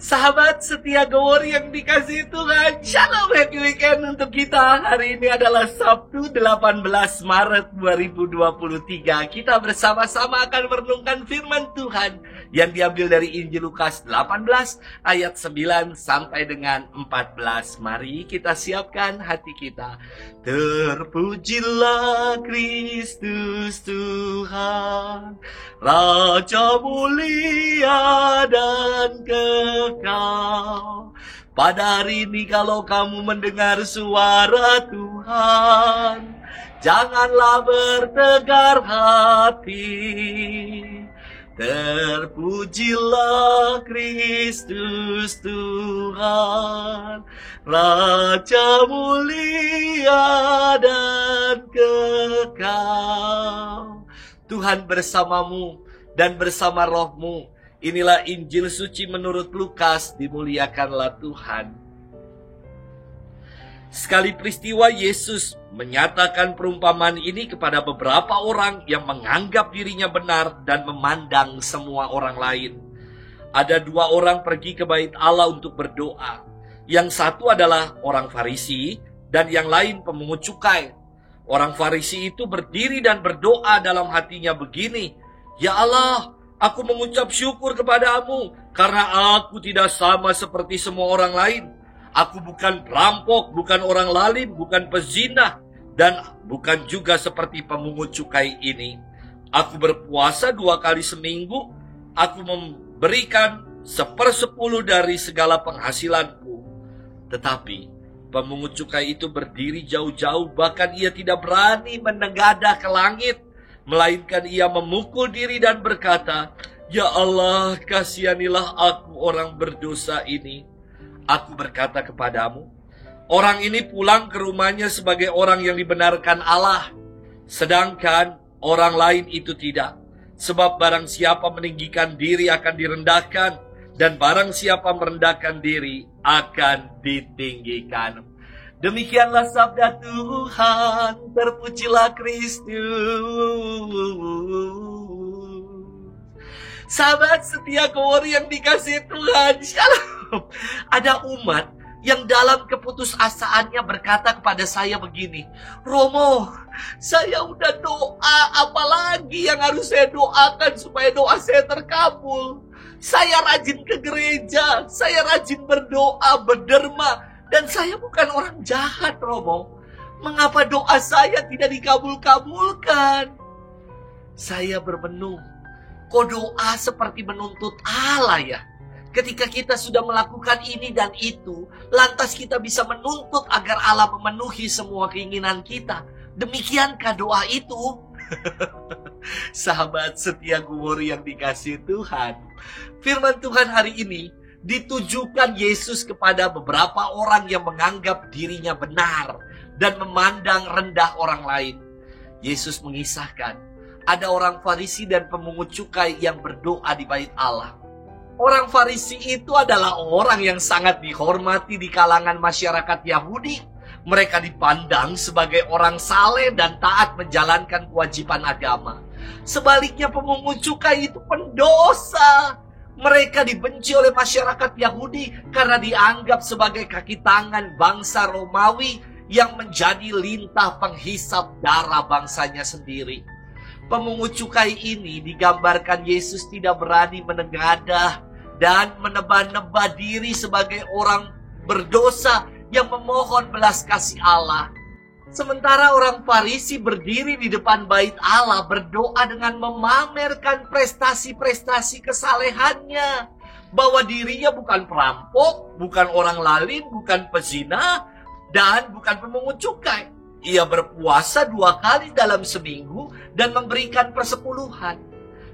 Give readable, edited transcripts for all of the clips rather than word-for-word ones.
Sahabat setia Gowor yang dikasihi Tuhan, Shalom, happy weekend untuk kita. Hari ini adalah Sabtu 18 Maret 2023. Kita bersama-sama akan merenungkan firman Tuhan yang diambil dari Injil Lukas 18 ayat 9 sampai dengan 14. Mari kita siapkan hati kita. Terpujilah Kristus Tuhan, Raja mulia dan kekal. Pada hari ini kalau kamu mendengar suara Tuhan, janganlah bertegar hati. Terpujilah Kristus Tuhan, Raja mulia dan kekal. Tuhan bersamamu dan bersama rohmu. Inilah Injil suci menurut Lukas, dimuliakanlah Tuhan. Sekali peristiwa Yesus menyatakan perumpamaan ini kepada beberapa orang yang menganggap dirinya benar dan memandang semua orang lain. Ada dua orang pergi ke bait Allah untuk berdoa. Yang satu adalah orang Farisi dan yang lain pemungut cukai. Orang Farisi itu berdiri dan berdoa dalam hatinya begini, "Ya Allah, aku mengucap syukur kepadamu karena aku tidak sama seperti semua orang lain. Aku bukan perampok, bukan orang lalim, bukan pezina, dan bukan juga seperti pemungut cukai ini. Aku berpuasa 2 kali seminggu. Aku memberikan 1/10 dari segala penghasilanku." Tetapi pemungut cukai itu berdiri jauh-jauh, bahkan ia tidak berani menengadah ke langit, melainkan ia memukul diri dan berkata, "Ya Allah, kasihanilah aku orang berdosa ini." Aku berkata kepadamu, orang ini pulang ke rumahnya sebagai orang yang dibenarkan Allah, sedangkan orang lain itu tidak. Sebab barang siapa meninggikan diri akan direndahkan, dan barang siapa merendahkan diri akan ditinggikan. Demikianlah sabda Tuhan, terpujilah Kristus. Sahabat setia Gowor yang dikasihi Tuhan, Shalom. Ada umat yang dalam keputusasaannya berkata kepada saya begini, "Romo, saya udah doa, apalagi yang harus saya doakan supaya doa saya terkabul? Saya rajin ke gereja, saya rajin berdoa, berderma, dan saya bukan orang jahat, Romo. Mengapa doa saya tidak dikabul-kabulkan?" Saya bermenung, kok doa seperti menuntut Allah ya? Ketika kita sudah melakukan ini dan itu, lantas kita bisa menuntut agar Allah memenuhi semua keinginan kita. Demikiankah doa itu? Sahabat setia Gowor yang dikasihi Tuhan, firman Tuhan hari ini ditujukan Yesus kepada beberapa orang yang menganggap dirinya benar dan memandang rendah orang lain. Yesus mengisahkan, ada orang Farisi dan pemungut cukai yang berdoa di bait Allah. Orang Farisi itu adalah orang yang sangat dihormati di kalangan masyarakat Yahudi. Mereka dipandang sebagai orang saleh dan taat menjalankan kewajiban agama. Sebaliknya pemungut cukai itu pendosa. Mereka dibenci oleh masyarakat Yahudi karena dianggap sebagai kaki tangan bangsa Romawi yang menjadi lintah penghisap darah bangsanya sendiri. Pemungut cukai ini digambarkan Yesus tidak berani menengadah dan menebah-nebah diri sebagai orang berdosa yang memohon belas kasih Allah. Sementara orang Farisi berdiri di depan bait Allah berdoa dengan memamerkan prestasi-prestasi kesalehannya, bahwa dirinya bukan perampok, bukan orang lalim, bukan pezina, dan bukan pemungut cukai. Ia berpuasa 2 kali dalam seminggu dan memberikan persepuluhan.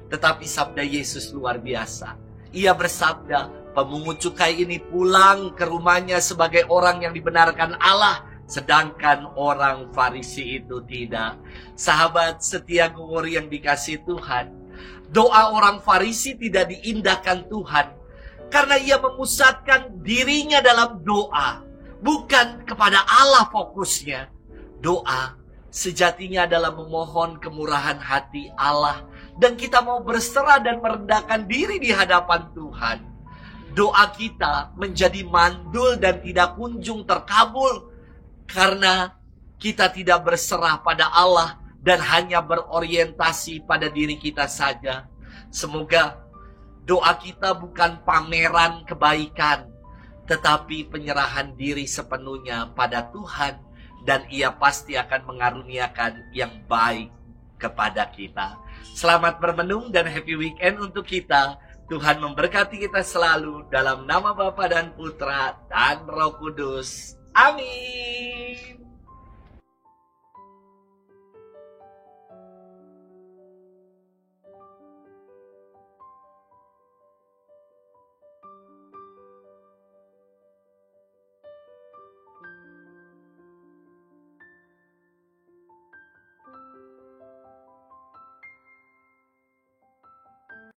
Tetapi sabda Yesus luar biasa. Ia bersabda, pemungut cukai ini pulang ke rumahnya sebagai orang yang dibenarkan Allah, sedangkan orang Farisi itu tidak. Sahabat setia Gowor yang dikasihi Tuhan, doa orang Farisi tidak diindahkan Tuhan karena ia memusatkan dirinya dalam doa, bukan kepada Allah fokusnya. Doa sejatinya adalah memohon kemurahan hati Allah, dan kita mau berserah dan merendahkan diri di hadapan Tuhan. doa kita menjadi mandul dan tidak kunjung terkabul karena kita tidak berserah pada Allah dan hanya berorientasi pada diri kita saja. Semoga doa kita bukan pameran kebaikan, tetapi penyerahan diri sepenuhnya pada Tuhan, dan Ia pasti akan mengaruniakan yang baik kepada kita. Selamat bermenung dan happy weekend untuk kita. Tuhan memberkati kita selalu dalam nama Bapa dan Putra dan Roh Kudus. Amin.